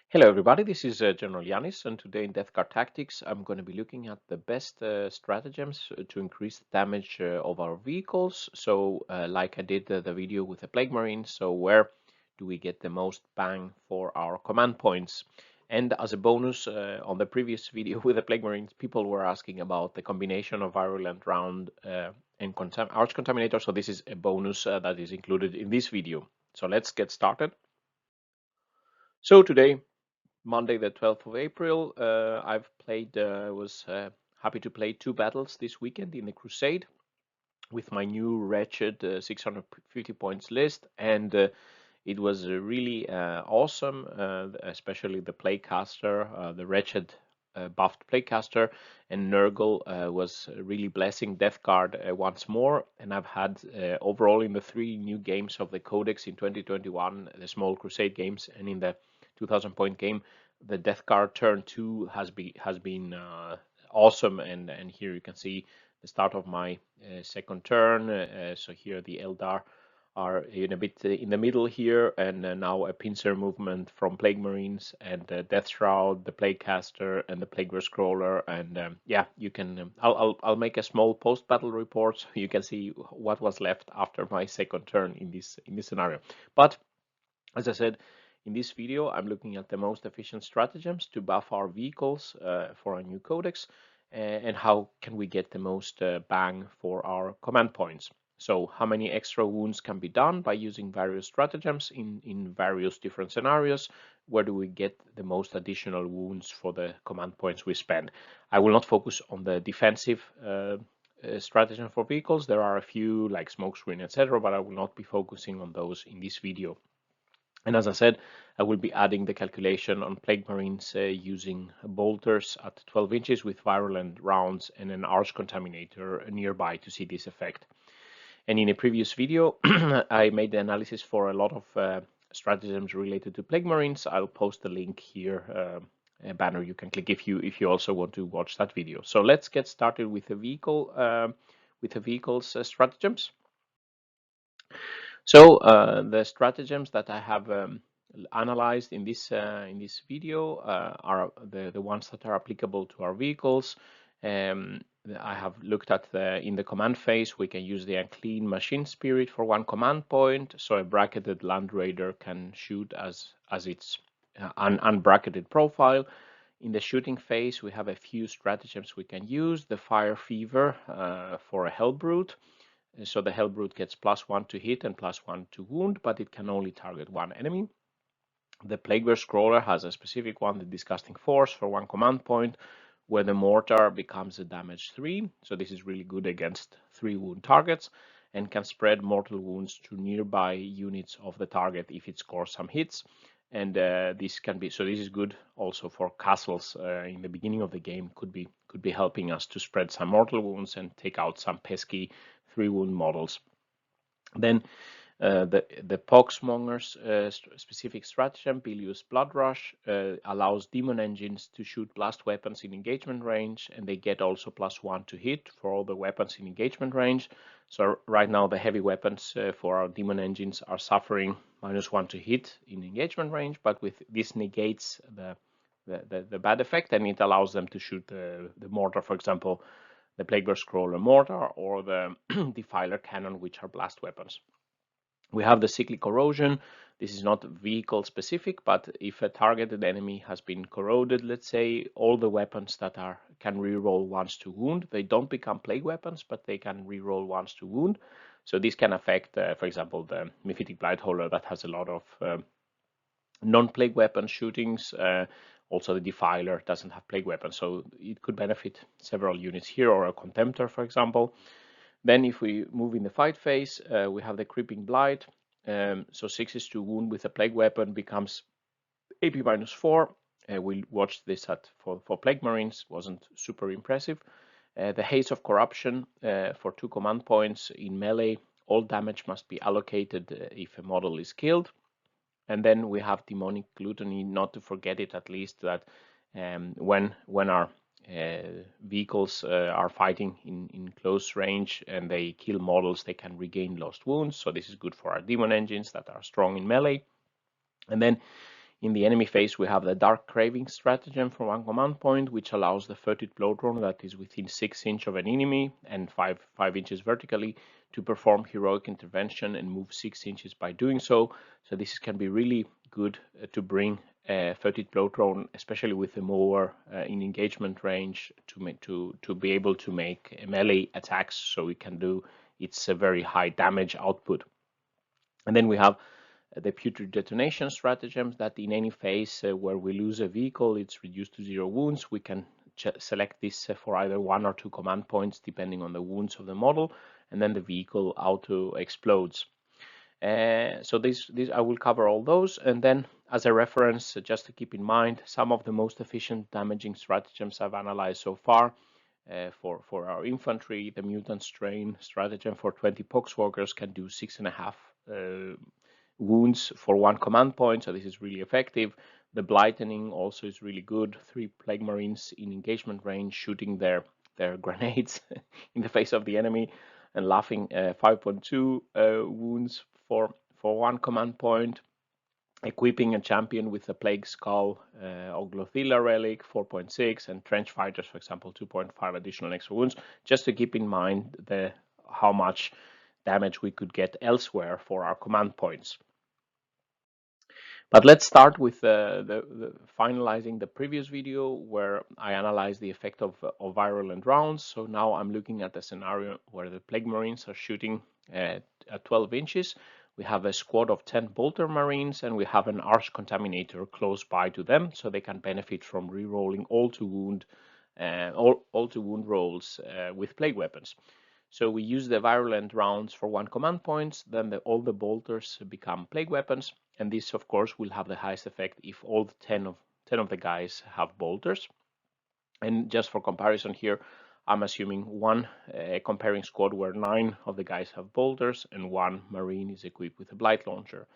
Hello everybody, this is General Yanis, and today in Death Card Tactics I'm going to be looking at the best stratagems to increase the damage of our vehicles. So like I did the video with the Plague Marines, so where do we get the most bang for our command points? And as a bonus, on the previous video with the Plague Marines, people were asking about the combination of Virulent round and Archcontaminator, so this is a bonus that is included in this video. So let's get started. So today, Monday, the 12th of April. I've played, was happy to play 2 battles this weekend in the Crusade with my new wretched 650 points list, and it was really awesome, especially the Playcaster, the wretched buffed Playcaster, and Nurgle was really blessing Death Guard once more. And I've had overall in the 3 new games of the Codex in 2021, the small Crusade games, and in the 2000 point game, the Death Guard turn 2 has been awesome. And here you can see the start of my second turn. So here the Eldar are in a bit in the middle here, and now a pincer movement from Plague Marines and Death Shroud, the Plaguecaster, and the Plagueburst Crawler. And yeah, you can. I'll make a small post battle report so you can see what was left after my second turn in this scenario. But as I said, in this video, I'm looking at the most efficient stratagems to buff our vehicles for our new codex, and how can we get the most bang for our command points. So how many extra wounds can be done by using various stratagems in various different scenarios? Where do we get the most additional wounds for the command points we spend? I will not focus on the defensive stratagem for vehicles. There are a few like smokescreen, etc., but I will not be focusing on those in this video. And as I said, I will be adding the calculation on Plague Marines using bolters at 12 inches with virulent rounds and an Archcontaminator nearby to see this effect. And in a previous video, I made the analysis for a lot of stratagems related to Plague Marines. I'll post the link here, a banner you can click if you also want to watch that video. So let's get started with the vehicle's stratagems. So the stratagems that I have analyzed in this video are the ones that are applicable to our vehicles. I have looked at in the command phase, we can use the Unclean Machine Spirit for 1 command point. So a bracketed Land Raider can shoot as its unbracketed profile. In the shooting phase, we have a few stratagems we can use. The Fire Fever for a Helbrute. So the Helbrute gets +1 to hit and +1 to wound, but it can only target 1 enemy. The Plagueburst Crawler has a specific one, the Disgusting Forec for 1 command point, where the Mortar becomes a damage 3. So this is really good against 3 wound targets and can spread mortal wounds to nearby units of the target if it scores some hits. And this is good also for castles in the beginning of the game. Could be helping us to spread some mortal wounds and take out some pesky 3 wound models. Then the Poxmonger's specific stratagem, Bilious Bloodrush, allows Daemon Engines to shoot blast weapons in engagement range, and they get also +1 to hit for all the weapons in engagement range. So right now the heavy weapons for our Daemon Engines are suffering -1 to hit in engagement range, but with this negates the bad effect, and it allows them to shoot the mortar, for example, the Plagueburst Crawler mortar or the Defiler cannon, which are blast weapons. We have the Cyclic Corrosion. This is not vehicle specific, but if a targeted enemy has been corroded, let's say, all the weapons that can reroll once to wound, they don't become plague weapons, but they can reroll once to wound. So this can affect, for example, the Mephitic Blightholder that has a lot of non-plague weapon shootings. Also, the Defiler doesn't have plague weapons, so it could benefit several units here, or a Contemptor, for example. Then if we move in the fight phase, we have the Creeping Blight. So 6 is to wound with a plague weapon becomes AP -4. We watched this for Plague Marines, wasn't super impressive. The Haze of Corruption for 2 command points in melee. All damage must be allocated if a model is killed. And then we have Demonic Gluttony, not to forget it at least, that when our vehicles are fighting in close range and they kill models, they can regain lost wounds. So this is good for our Daemon Engines that are strong in melee. And then In the enemy phase, we have the Dark Cravings stratagem for 1 command point, which allows the Putrid Bloodrone that is within 6 inches of an enemy and 5 inches vertically to perform heroic intervention and move 6 inches by doing so. So this can be really good to bring Putrid Bloodrone, especially with the mower in engagement range, to be able to make melee attacks, so it can do its very high damage output. And then we have the Putrid Detonation stratagems that in any phase where we lose a vehicle, it's reduced to 0 wounds. We can select this for either 1 or 2 command points depending on the wounds of the model, and then the vehicle auto explodes. So this I will cover all those, and then as a reference, just to keep in mind, some of the most efficient damaging stratagems I've analyzed so far. For our infantry, the Mutant Strain stratagem for 20 Poxmongers can do 6.5 wounds for 1 command point, so this is really effective. The Blightening also is really good. 3 Plague Marines in engagement range shooting their grenades in the face of the enemy and laughing 5.2 wounds for 1 command point. Equipping a champion with a Plague Skull or Glothilla relic 4.6, and Trench Fighters, for example, 2.5 additional extra wounds, just to keep in mind how much damage we could get elsewhere for our command points. But let's start with finalizing the previous video where I analyzed the effect of virulent rounds. So now I'm looking at a scenario where the Plague Marines are shooting at 12 inches. We have a squad of 10 Bolter Marines, and we have an Archcontaminator close by to them, so they can benefit from re-rolling all to wound rolls with Plague Weapons. So we use the virulent rounds for 1 command point, then all the bolters become Plague Weapons, and this of course will have the highest effect if all 10 of the guys have bolters. And just for comparison here, I'm assuming one comparing squad where 9 of the guys have bolters and 1 Marine is equipped with a Blight Launcher.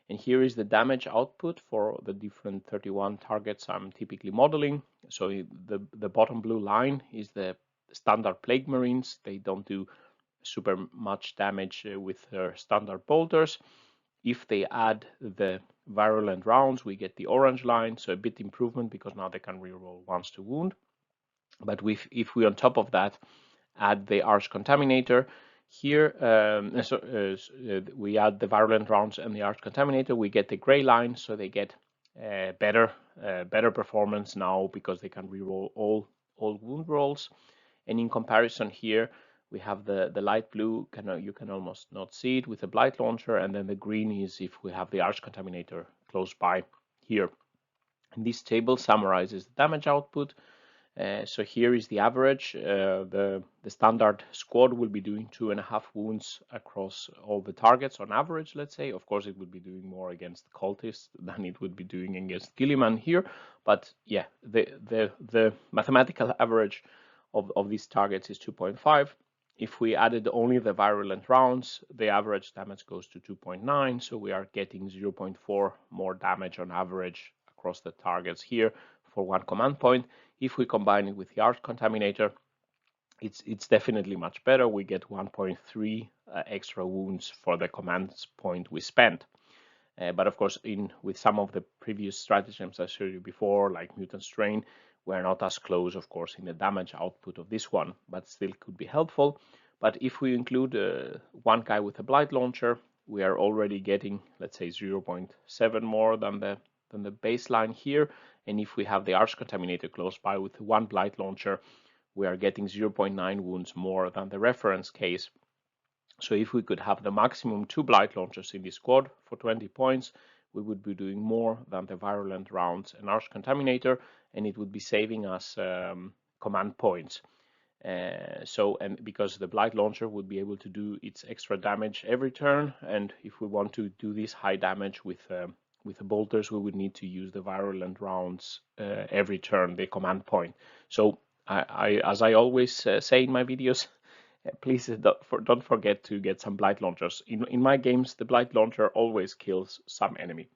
And here is the damage output for the different 31 targets I'm typically modeling. So the bottom blue line is the standard Plague Marines. They don't do super much damage with their standard bolters. If they add the virulent rounds, we get the orange line, so a bit improvement because now they can reroll once to wound. But if we on top of that add the Archcontaminator, here we add the virulent rounds and the Archcontaminator, we get the gray line, so they get better performance now because they can reroll all wound rolls. And in comparison here, we have the light blue, you can almost not see it with the Blight Launcher, and then the green is if we have the Archcontaminator close by here. And this table summarizes the damage output. So here is the average. The standard squad will be doing 2.5 wounds across all the targets on average, let's say. Of course, it would be doing more against cultists than it would be doing against Gilliman here. But yeah, the mathematical average of these targets is 2.5. If we added only the virulent rounds, the average damage goes to 2.9. So we are getting 0.4 more damage on average across the targets here for 1 command point. If we combine it with the Archcontaminator, it's definitely much better. We get 1.3 extra wounds for the command point we spent. But of course, with some of the previous stratagems I showed you before, like Mutant Strain, we're not as close, of course, in the damage output of this one, but still could be helpful. But if we include 1 guy with a Blight Launcher, we are already getting, let's say, 0.7 more than the baseline here. And if we have the Archcontaminator close by with 1 Blight Launcher, we are getting 0.9 wounds more than the reference case. So if we could have the maximum 2 Blight Launchers in this squad for 20 points, we would be doing more than the virulent rounds and Archcontaminator, and it would be saving us command points. And because the Blight Launcher would be able to do its extra damage every turn, and if we want to do this high damage with the bolters, we would need to use the virulent rounds every turn, the command point. So as I always say in my videos, please don't forget to get some Blight Launchers. In my games, the Blight Launcher always kills some enemy.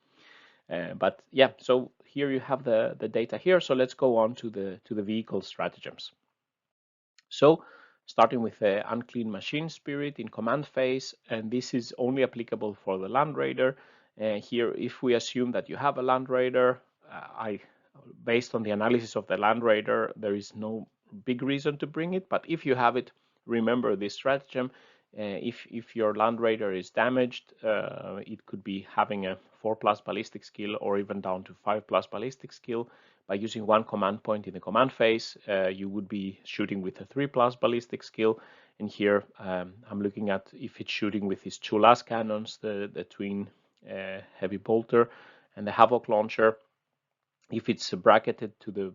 But yeah, so here you have the data here. So let's go on to the vehicle stratagems. So starting with the Unclean Machine Spirit in command phase, and this is only applicable for the Land Raider. Here, if we assume that you have a Land Raider, based on the analysis of the Land Raider, there is no big reason to bring it. But if you have it, remember this stratagem. If your Land Raider is damaged, it could be having a 4+ ballistic skill or even down to 5+ ballistic skill. By using one command point in the command phase, you would be shooting with a 3+ ballistic skill. And here I'm looking at if it's shooting with his 2 last cannons, the twin heavy bolter and the havoc launcher. If it's bracketed to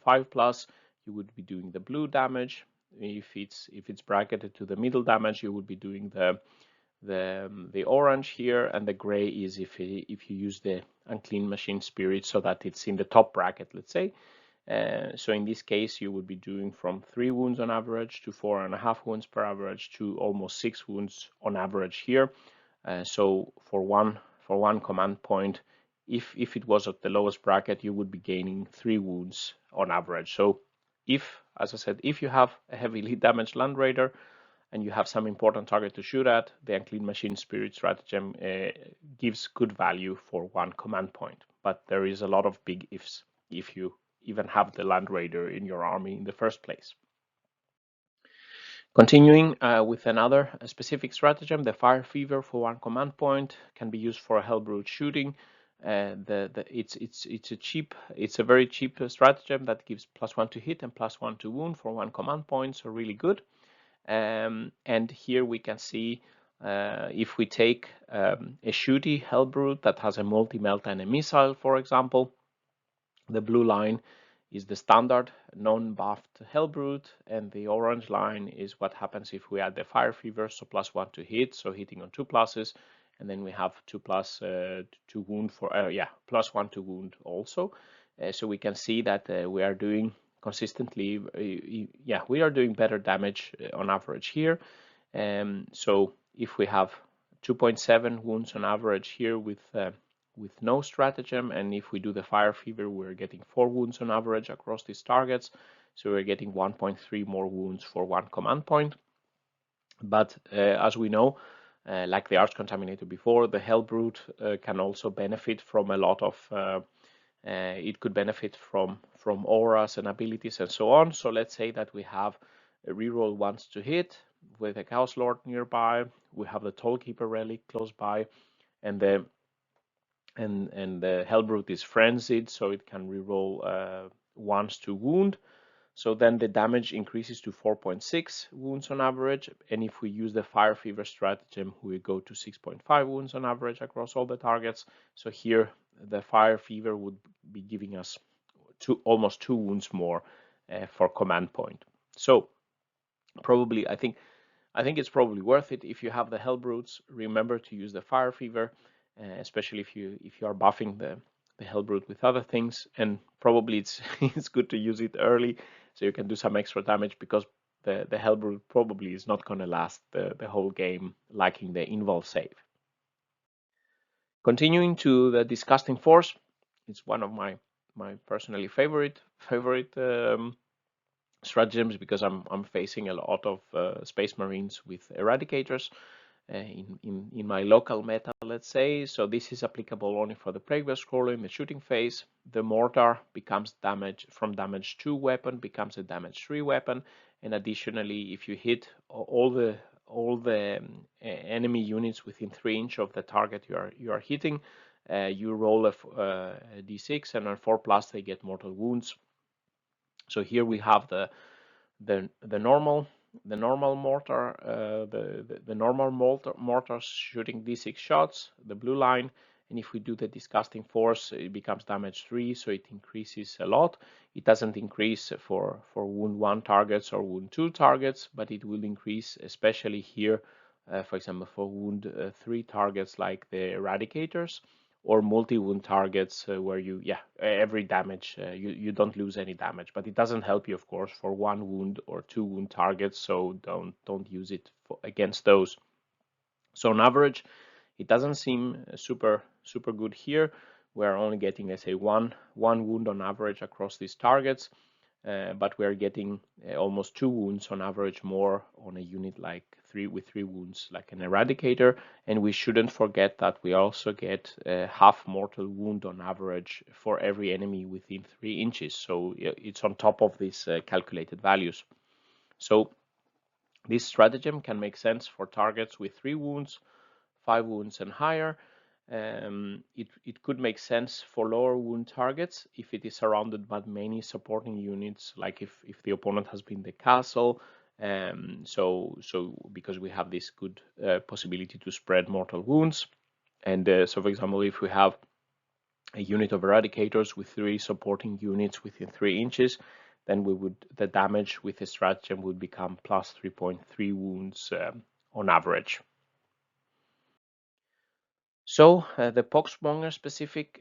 5+, you would be doing the blue damage. If it's bracketed to the middle damage, you would be doing the orange here, and the gray is if you use the unclean machine spirit, so that it's in the top bracket, let's say. So in this case, you would be doing from 3 wounds on average to 4.5 wounds per average to almost 6 wounds on average here. So for one command point, if it was at the lowest bracket, you would be gaining 3 wounds on average. So as I said, if you have a heavily damaged Land Raider and you have some important target to shoot at, the Unclean Machine Spirit stratagem gives good value for 1 command point. But there is a lot of big ifs if you even have the Land Raider in your army in the first place. Continuing with another specific stratagem, the Fire Fever for 1 command point can be used for a Helbrute shooting. It's a very cheap stratagem that gives +1 to hit and +1 to wound for 1 command point, so really good. And here we can see if we take a shooty Helbrute that has a multi-melt and a missile, for example, the blue line is the standard non-buffed Helbrute, and the orange line is what happens if we add the Fire Fever, so +1 to hit, so hitting on 2 pluses, and then we have 2+ to wound for +1 to wound also. So we can see that we are doing consistently, we are doing better damage on average here. So if we have 2.7 wounds on average here with no stratagem, and if we do the Fire Fever, we're getting 4 wounds on average across these targets, so we're getting 1.3 more wounds for 1 command point. But as we know, like the Archcontaminator before, the Helbrute can also benefit from a lot of it could benefit from auras and abilities and so on. So let's say that we have a reroll once to hit with a Chaos Lord nearby, we have the Tollkeeper relic close by, and the Helbrute is frenzied, so it can reroll once to wound. So then the damage increases to 4.6 wounds on average, and if we use the Fire Fever stratagem, we go to 6.5 wounds on average across all the targets. So here the Fire Fever would be giving us almost 2 wounds more for command point. So probably I think it's probably worth it if you have the Helbrutes. Remember to use the Fire Fever, especially if you are buffing the Helbrute with other things, and probably it's good to use it early so you can do some extra damage, because the Helbrute probably is not going to last the whole game, liking the invul save. Continuing to the Disgusting Force, it's one of my personally favorite stratagems, because I'm facing a lot of Space Marines with Eradicators in my local meta, let's say. So this is applicable only for the Plagueburst scroller in the shooting phase. The mortar becomes damage 2 weapon, becomes a damage 3 weapon, and additionally, if you hit all the enemy units within 3 inches of the target you are hitting, you roll a d6, and on 4+ they get mortal wounds. So here we have the normal mortar, the normal mortar shooting d6 shots, the blue line, and if we do the Disgusting Force, it becomes damage 3, so it increases a lot. It doesn't increase for wound 1 targets or wound 2 targets, but it will increase especially here, for example, for wound 3 targets like the Eradicators, or multi-wound targets where every damage, you don't lose any damage, but it doesn't help you, of course, for 1 wound or 2 wound targets, so don't use it against those. So on average, it doesn't seem super good here. We're only getting, let's say, one wound on average across these targets. but we are getting almost 2 wounds on average more on a unit like 3 wounds, like an Eradicator. And we shouldn't forget that we also get half mortal wound on average for every enemy within 3 inches. So it's on top of these calculated values. So this stratagem can make sense for targets with 3 wounds, 5 wounds and higher. It could make sense for lower wound targets if it is surrounded by many supporting units, like if the opponent has been the castle. So because we have this good possibility to spread mortal wounds. And so for example, if we have a unit of Eradicators with 3 supporting units within 3 inches, then the damage with the stratagem would become plus 3.3 wounds on average. So the Poxmonger specific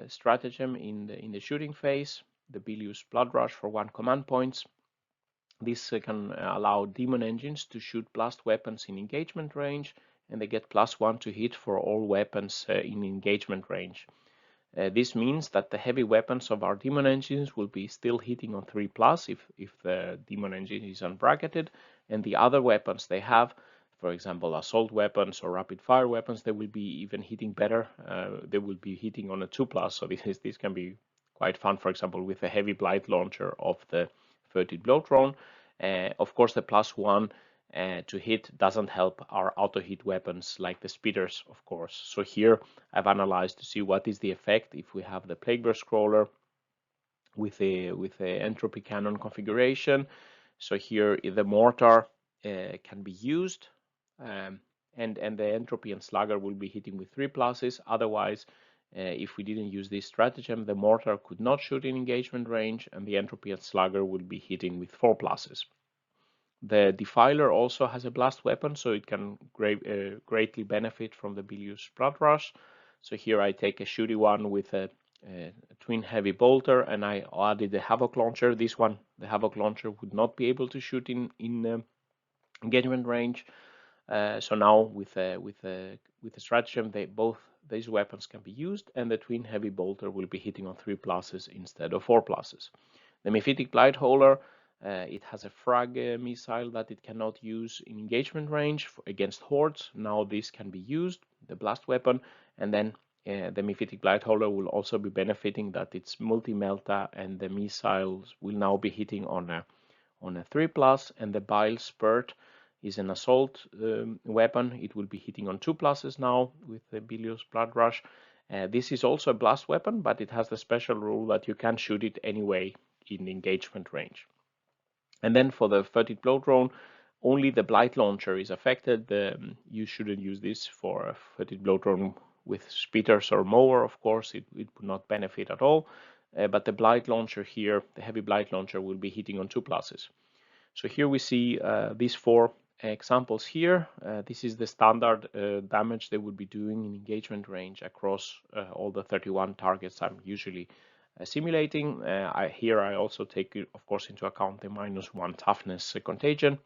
stratagem in the shooting phase, the Bilious Bloodrush for 1 command points. This can allow Daemon Engines to shoot blast weapons in engagement range, and they get +1 to hit for all weapons in engagement range. This means that the heavy weapons of our Daemon Engines will be still hitting on 3+ if the Daemon Engine is unbracketed, and the other weapons they have, for example, assault weapons or rapid fire weapons, they will be even hitting better. They will be hitting on a 2+, so this can be quite fun, for example, with the heavy blight launcher of the Putrid Bloatdrone. Of course, the +1 to hit doesn't help our auto-hit weapons like the speeders, of course. So here I've analyzed to see what is the effect if we have the Plagueburst crawler with the entropy cannon configuration. So here the mortar can be used, and the entropy and slugger will be hitting with 3+. Otherwise, if we didn't use this stratagem, the mortar could not shoot in engagement range, and the entropy and slugger will be hitting with 4+. The Defiler also has a blast weapon, so it can greatly benefit from the Bilious Bloodrush. So here I take a shooty one with a twin heavy bolter, and I added the Havoc launcher. This one, the Havoc launcher, would not be able to shoot in engagement range. So now with the stratagem, both these weapons can be used, and the twin heavy bolter will be hitting on 3+ instead of 4+. The Mephitic Blightholder, it has a frag missile that it cannot use in engagement range against hordes. Now this can be used, the blast weapon, and then the Mephitic Blightholder will also be benefiting that it's multi-melta, and the missiles will now be hitting on a 3+, and the Bile Spurt is an assault weapon. It will be hitting on 2+ now with the Bilious Bloodrush. This is also a blast weapon, but it has the special rule that you can shoot it anyway in engagement range. And then for the Putrid Bloatdrone, only the Blight Launcher is affected. You shouldn't use this for a Putrid Bloatdrone with Spitters or Mower, of course. It would not benefit at all. But the Blight Launcher here, the heavy Blight Launcher, will be hitting on 2+. So here we see these 4 examples here. This is the standard damage they would be doing in engagement range across all the 31 targets I'm usually simulating. Here I also take, of course, into account the -1 toughness contagion.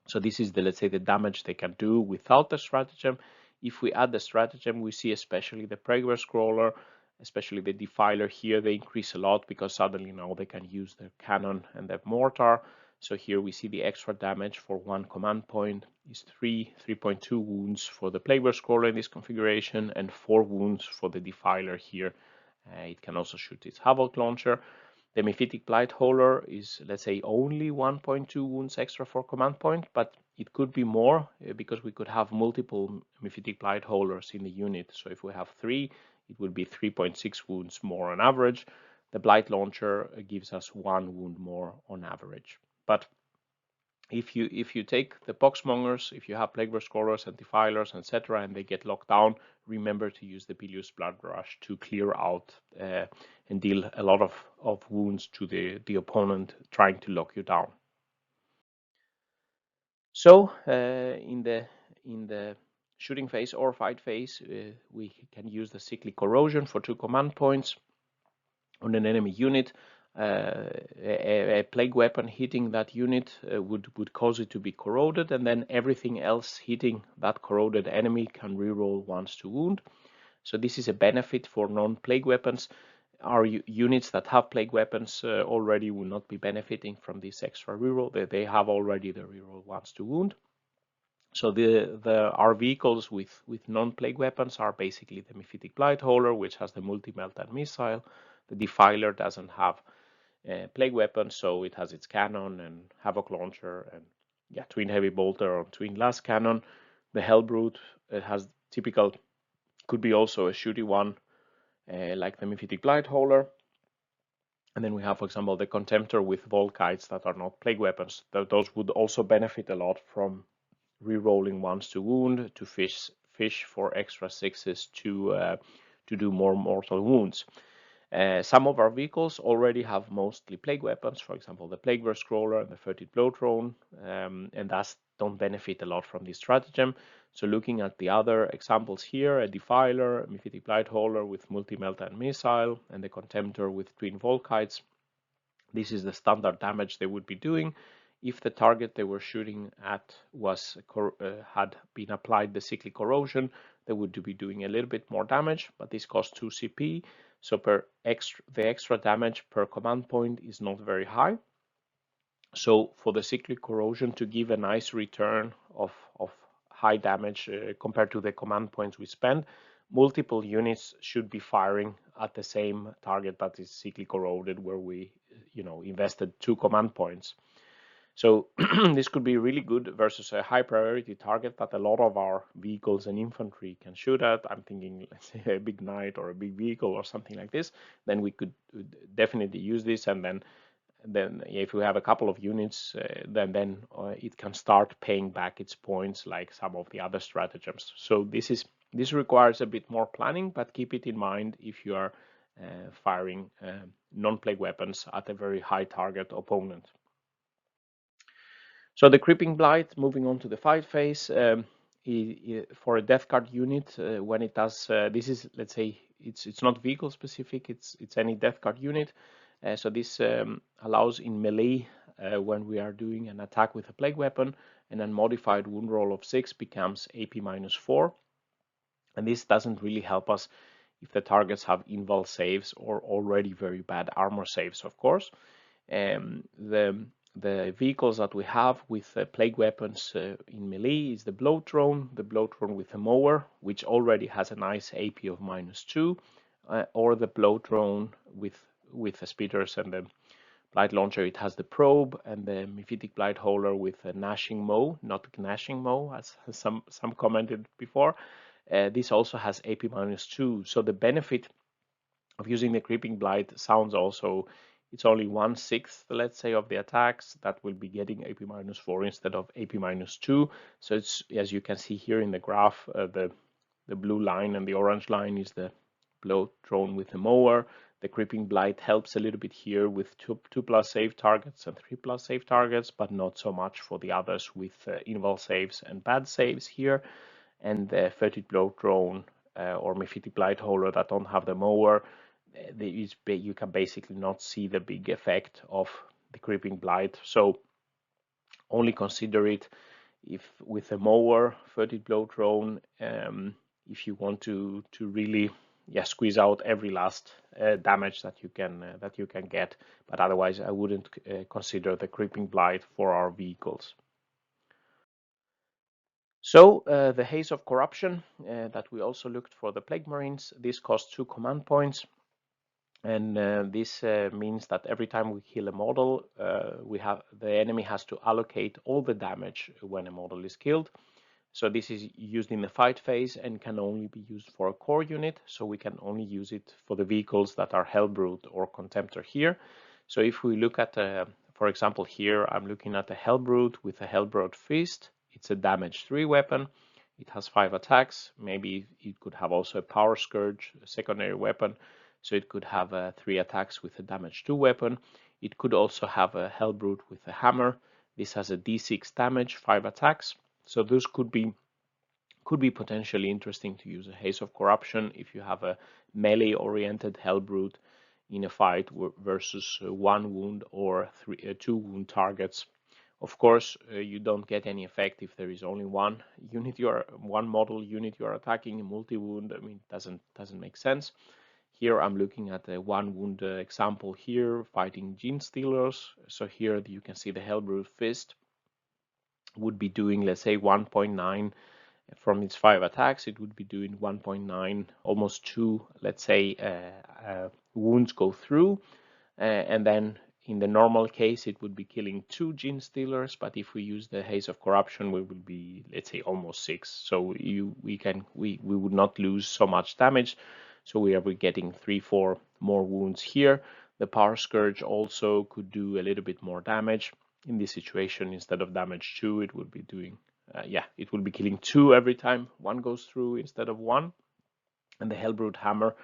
So this is let's say the damage they can do without the stratagem. If we add the stratagem, we see especially the Plagueburst crawler, especially the Defiler here, they increase a lot because suddenly now they can use the cannon and the mortar. So here we see the extra damage for 1 command point is 3.2 wounds for the Plagueburst crawler in this configuration, and 4 wounds for the Defiler here. It can also shoot its Havoc launcher. The Mephitic Blightholder is, let's say, only 1.2 wounds extra for command point, but it could be more because we could have multiple Mephitic Blightholders in the unit. So if we have 3, it would be 3.6 wounds more on average. The Blight Launcher gives us 1 wound more on average. But if you take the Poxmongers, if you have Plagueburst crawlers and Defilers, etc., and they get locked down, remember to use the Bilious Bloodrush to clear out and deal a lot of wounds to the opponent trying to lock you down. So in the shooting phase or fight phase, we can use the Cyclic Corrosion for 2 command points on an enemy unit. A plague weapon hitting that unit would cause it to be corroded, and then everything else hitting that corroded enemy can reroll once to wound. So this is a benefit for non-plague weapons. our units that have plague weapons already will not be benefiting from this extra reroll. They have already the reroll 1 to wound. So our vehicles with non-plague weapons are basically the Mephitic Blightholder, which has the multi-melt and missile. The Defiler doesn't have plague weapons, so it has its cannon and Havoc launcher and twin heavy bolter or twin las cannon. The Helbrute, it has typical, could be also a shooty one, like the Mephitic Blightholder. And then we have, for example, the Contemptor with Volkites that are not plague weapons. Those would also benefit a lot from rerolling 1 to wound, to fish for extra 6s to do more mortal wounds. Some of our vehicles already have mostly plague weapons, for example, the Plagueburst Scroller and the Putrid Bloatdrone, and thus don't benefit a lot from this stratagem. So looking at the other examples here, a Defiler, a Mephitic Blightholder with multi-melt and missile, and the Contemptor with twin Volkites, this is the standard damage they would be doing. If the target they were shooting at had been applied the cyclic corrosion, they would be doing a little bit more damage, but this costs 2 CP, so the extra damage per command point is not very high. So for the cyclic corrosion to give a nice return of high damage compared to the command points we spend, multiple units should be firing at the same target that is cyclic corroded, where we invested 2 command points. So this could be really good versus a high priority target that a lot of our vehicles and infantry can shoot at. I'm thinking, let's say, a big knight or a big vehicle or something like this. Then we could definitely use this, and then if we have a couple of units, then it can start paying back its points like some of the other stratagems. So this requires a bit more planning, but keep it in mind if you are firing non-plague weapons at a very high target opponent. So the Creeping Blight, moving on to the fight phase, for a death card unit, when it does, this is, let's say, it's not vehicle specific, it's any death card unit. So this allows in melee, when we are doing an attack with a plague weapon, an unmodified wound roll of 6 becomes AP -4. And this doesn't really help us if the targets have invul saves or already very bad armor saves, of course. The vehicles that we have with plague weapons in melee is the Bloatdrone with a Mower, which already has a nice AP of -2, or the Bloatdrone with the Spitters and the Blight Launcher. It has the Probe, and the Mephitic Blightholder with a Gnashing Mow, not Gnashing Mow, as some commented before. This also has AP -2, so the benefit of using the Creeping Blight sounds also, it's only 1/6, let's say, of the attacks that will be getting AP -4 instead of AP -2. So it's, as you can see here in the graph, the blue line and the orange line is the Bloatdrone with the Mower. The Creeping Blight helps a little bit here with 2+ save targets and 3+ save targets, but not so much for the others with invul saves and bad saves here. And the Putrid Bloatdrone or Mephitic Blightholder that don't have the Mower, you can basically not see the big effect of the Creeping Blight. So only consider it if with a Mower, Putrid Bloatdrone, if you want to really squeeze out every last damage that you can get. But otherwise, I wouldn't consider the Creeping Blight for our vehicles. So the Haze of Corruption that we also looked for the Plague Marines, this costs 2 command points. And this means that every time we kill a model, the enemy has to allocate all the damage when a model is killed. So this is used in the fight phase and can only be used for a core unit. So we can only use it for the vehicles that are Helbrute or Contemptor here. So if we look at, for example, here I'm looking at a Helbrute with a Helbrute Fist. It's a damage 3 weapon. It has 5 attacks. Maybe it could have also a Power Scourge, a secondary weapon. So it could have 3 attacks with a damage 2 weapon. It could also have a Helbrute with a hammer. This has a D6 damage, 5 attacks. So those could be potentially interesting to use a Haze of Corruption if you have a melee-oriented Helbrute in a fight versus 1 wound or 2 wound targets. Of course, you don't get any effect if there is only one model unit you are attacking. Multi-wound, I mean, doesn't make sense. here I'm looking at a 1 wound example here, fighting Gene Stealers. So here you can see the Helbrute Fist would be doing, let's say, 1.9 from its 5 attacks. It would be doing 1.9, almost 2, let's say, wounds go through. And then in the normal case, it would be killing 2 Gene Stealers, but if we use the Haze of Corruption, we would be, let's say, almost 6. So we would not lose so much damage. So we are getting 3-4 more wounds here. The Power Scourge also could do a little bit more damage. In this situation, instead of damage 2, it would be doing, it will be killing 2 every time 1 goes through instead of 1. And the Helbrute Hammer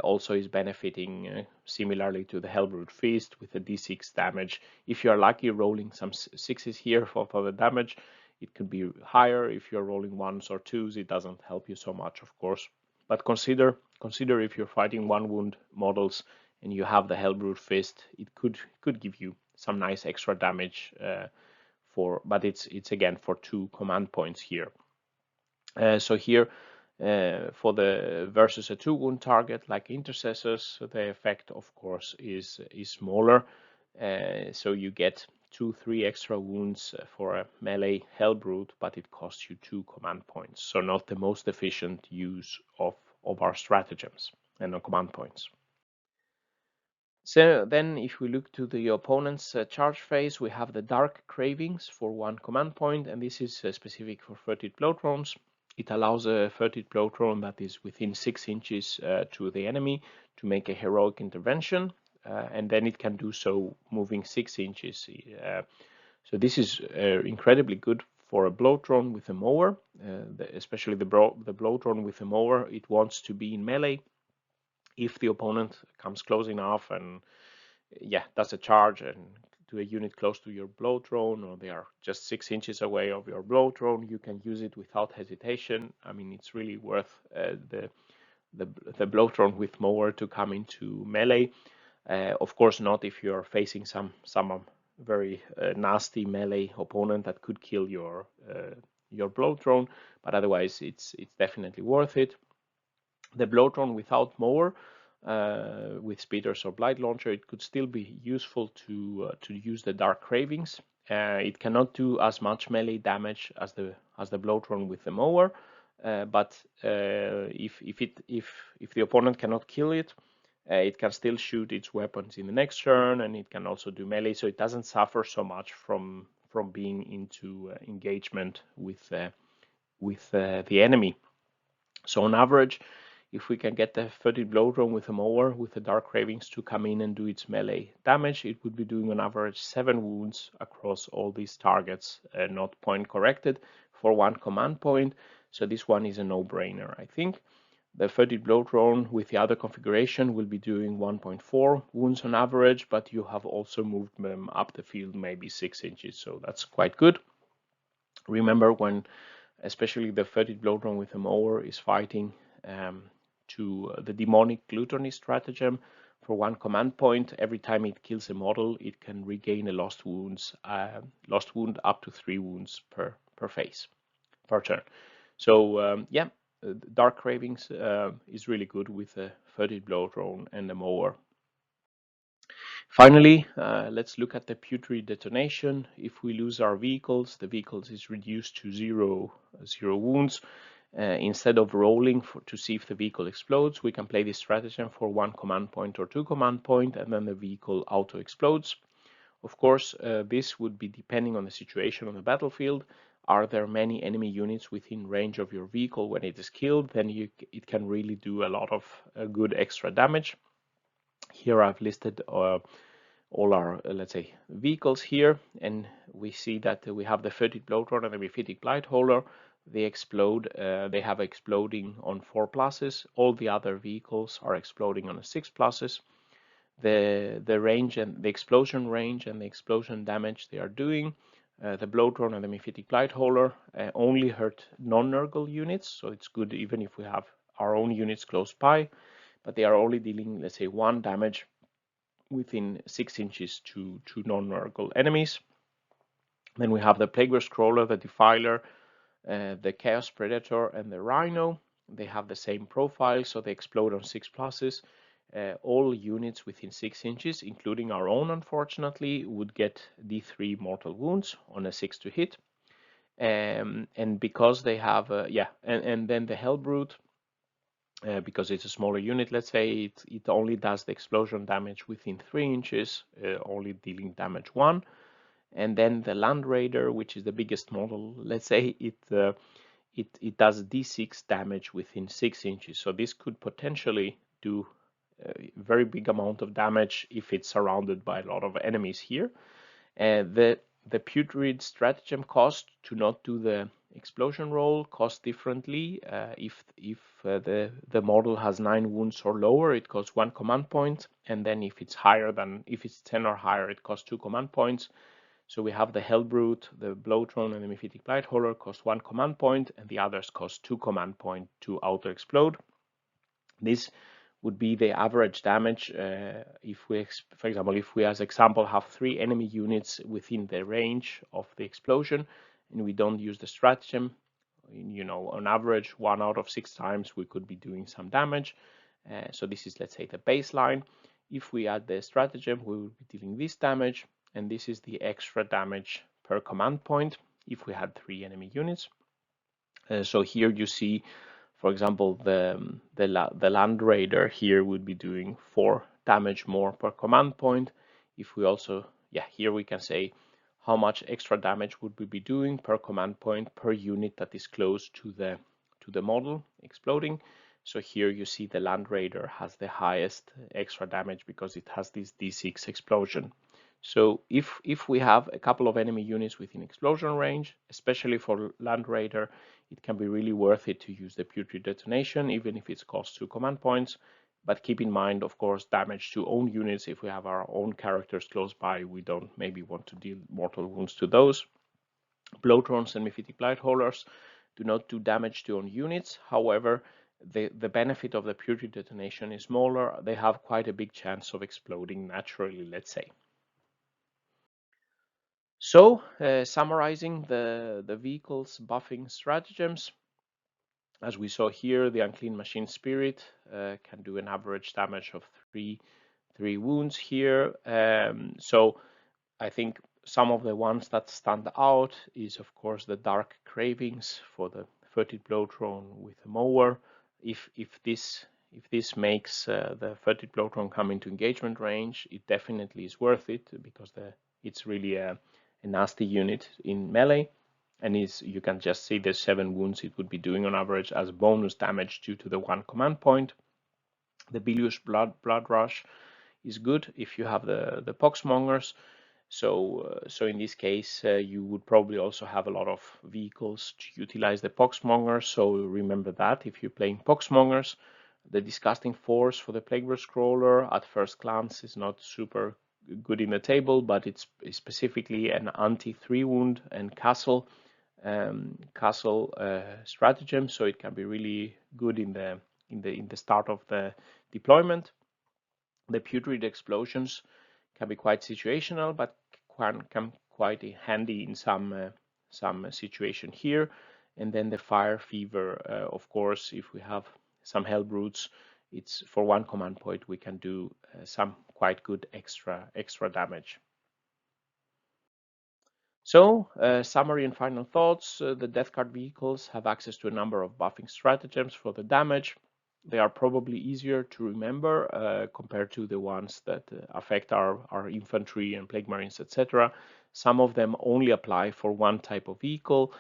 also is benefiting similarly to the Helbrute Fist with a d6 damage. If you are lucky rolling some 6s here for the damage, it could be higher. If you're rolling 1s or 2s, it doesn't help you so much, of course. But consider if you're fighting 1 wound models and you have the Helbrute Fist, it could give you some nice extra damage but it's again for 2 command points here. So here for the versus a 2 wound target like intercessors, the effect of course is smaller. So you get 2-3 extra wounds for a melee Helbrute, but it costs you 2 command points. So not the most efficient use of our stratagems and command points. So then if we look to the opponent's charge phase, we have the Dark Cravings for 1 command point, and this is specific for Putrid Bloatdrones. It allows a Putrid Bloatdrone that is within 6 inches to the enemy to make a heroic intervention, and then it can do so moving 6 inches. So this is incredibly good for a Bloatdrone with a mower, especially the Bloatdrone with a mower. It wants to be in melee. If the opponent comes close enough and does a charge and to a unit close to your Bloatdrone, or they are just 6 inches away of your Bloatdrone, you can use it without hesitation. I mean, it's really worth the Bloatdrone with mower to come into melee. Of course, not if you're facing some very nasty melee opponent that could kill your Bloatdrone, but otherwise it's definitely worth it. The Bloatdrone without mower, with speeders or blight launcher, it could still be useful to use the Dark Cravings. It cannot do as much melee damage as the Bloatdrone with the mower, but if the opponent cannot kill it, it can still shoot its weapons in the next turn, and it can also do melee, so it doesn't suffer so much from being into engagement with the enemy. So on average, if we can get the Putrid Bloatdrone with a mower with the Dark Cravings to come in and do its melee damage, it would be doing on average 7 wounds across all these targets, not point corrected, for 1 command point. So this one is a no-brainer, I think. The Putrid Bloatdrone with the other configuration will be doing 1.4 wounds on average, but you have also moved them up the field maybe 6 inches, so that's quite good. Remember, when especially the Putrid Bloatdrone with a mower is fighting to the Demonic Gluttony stratagem, for 1 command point, every time it kills a model, it can regain a lost wound up to 3 wounds per phase, per turn. So Dark Cravings is really good with a Putrid Bloatdrone and a mower. Finally, let's look at the Putrid Detonation. If we lose our vehicles, the vehicles is reduced to 0 wounds. Instead of rolling to see if the vehicle explodes, we can play this stratagem for 1 command point or 2 command point, and then the vehicle auto-explodes. Of course, this would be depending on the situation on the battlefield. Are there many enemy units within range of your vehicle when it is killed? Then it can really do a lot of good extra damage. Here I've listed all our, let's say, vehicles here, and we see that we have the Putrid Bloatdrone and the Mephitic Blightholder. They explode. They have exploding on 4 pluses. All the other vehicles are exploding on 6 pluses. The range and the explosion range and the explosion damage they are doing. The Bloatdrone and the Mephitic Blightholder only hurt non-Nurgle units, so it's good even if we have our own units close by, but they are only dealing, let's say, 1 damage within 6 inches to non-Nurgle enemies. Then we have the Plagueburst Crawler, the Defiler, the Chaos Predator, and the Rhino. they have the same profile, so they explode on 6+. All units within 6 inches, including our own, unfortunately, would get D3 mortal wounds on a 6 to hit. And because they have, and then the Helbrute, because it's a smaller unit, let's say, it only does the explosion damage within 3 inches, only dealing damage 1. And then the Land Raider, which is the biggest model, let's say, it does D6 damage within 6 inches. So this could potentially do a very big amount of damage if it's surrounded by a lot of enemies here. The Putrid Stratagem cost to not do the explosion roll costs differently. If the model has 9 wounds or lower, it costs 1 command point, and then if it's 10 or higher, it costs 2 command points. So we have the Helbrute, the Bloatdrone, and the Mephitic Blightholder cost 1 command point, and the others cost 2 command point to auto-explode. This would be the average damage if we, for example, if we as example have 3 enemy units within the range of the explosion, and we don't use the stratagem, on average 1 out of 6 times we could be doing some damage. So this is, let's say, the baseline. If we add the stratagem, we will be dealing this damage, and this is the extra damage per command point if we had 3 enemy units. So here you see, for example, the Land Raider here would be doing 4 damage more per command point. If we also, here we can say how much extra damage would we be doing per command point per unit that is close to the model exploding. So here you see the Land Raider has the highest extra damage because it has this D6 explosion. So if we have a couple of enemy units within explosion range, especially for Land Raider, it can be really worth it to use the Putrid Detonation, even if it costs 2 command points. But keep in mind, of course, damage to own units. If we have our own characters close by, we don't maybe want to deal mortal wounds to those. Bloatdrones and Mephitic Blightholders do not do damage to own units. However, the benefit of the Putrid Detonation is smaller. They have quite a big chance of exploding naturally, let's say. So, summarizing the vehicle's buffing stratagems, as we saw here, the Unclean Machine Spirit can do an average damage of 3 wounds here. So I think some of the ones that stand out is, of course, the Dark Cravings for the Putrid Bloatdrone with a Mower. If this makes the Putrid Bloatdrone come into engagement range, it definitely is worth it because it's really a nasty unit in melee, and you can just see the 7 wounds it would be doing on average as bonus damage due to the 1 command point. The Bilious Bloodrush is good if you have the Poxmongers. So in this case, you would probably also have a lot of vehicles to utilize the Poxmongers. So remember that if you're playing Poxmongers. The Disgusting Force for the Plagueburst Crawler at first glance is not super good in the table, but it's specifically an anti-3 wound and castle stratagem, so it can be really good in the start of the deployment. The Putrid Explosions can be quite situational, but can come quite handy in some situation here. And then the Fire Fever, of course, if we have some Helbrutes, it's for 1 command point we can do some quite good extra damage. So, summary and final thoughts. The Death Card vehicles have access to a number of buffing stratagems for the damage. They are probably easier to remember compared to the ones that affect our infantry and plague marines, etc. Some of them only apply for one type of vehicle.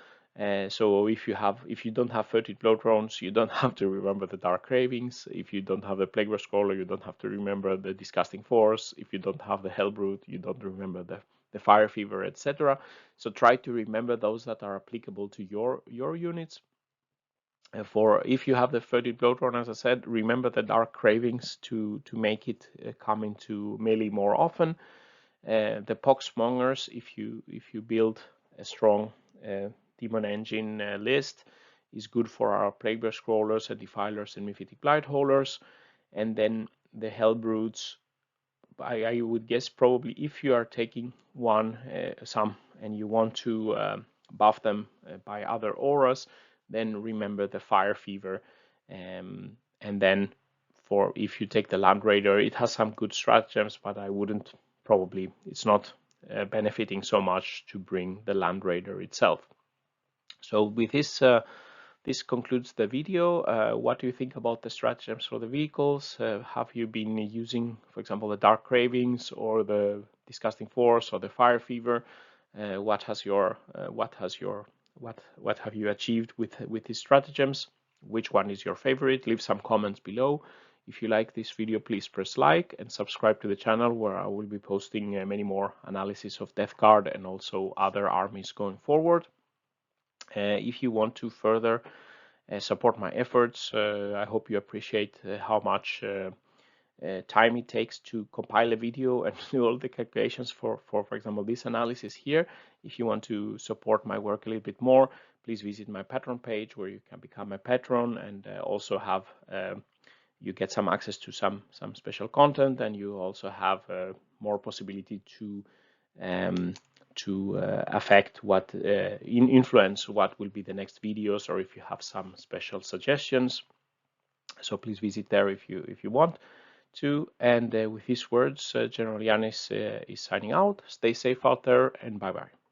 So if you don't have Putrid Bloatdrones, you don't have to remember the Dark Cravings. If you don't have the Plagueburst Crawler, you don't have to remember the Disgusting Force. If you don't have the Helbrute, you don't remember the Fire Fever, etc. So try to remember those that are applicable to your units. For if you have the Putrid Bloatdrone, as I said, remember the Dark Cravings to make it come into melee more often. The Poxmongers, if you build a strong Daemon Engine list, is good for our Plagueburst Crawlers and Defilers and Mephitic Blightholders. And then the Helbrutes, I would guess probably if you are taking some and you want to buff them by other auras, then remember the Fire Fever And then for if you take the Land Raider, it has some good stratagems, but I wouldn't probably, it's not benefiting so much to bring the Land Raider itself. So with this, this concludes the video. What do you think about the stratagems for the vehicles? Have you been using, for example, the Dark Cravings or the Disgusting Force or the Fire Fever? What have you achieved with these stratagems? Which one is your favorite? Leave some comments below. If you like this video, please press like and subscribe to the channel, where I will be posting many more analysis of Death Guard and also other armies going forward. If you want to further support my efforts, I hope you appreciate how much time it takes to compile a video and do all the calculations for example, this analysis here. If you want to support my work a little bit more, please visit my Patreon page, where you can become a patron and also have you get some access to some special content, and you also have more possibility to affect what influence what will be the next videos, or if you have some special suggestions. So please visit there if you want to. And with these words, General Yanis is signing out. Stay safe out there, and bye bye.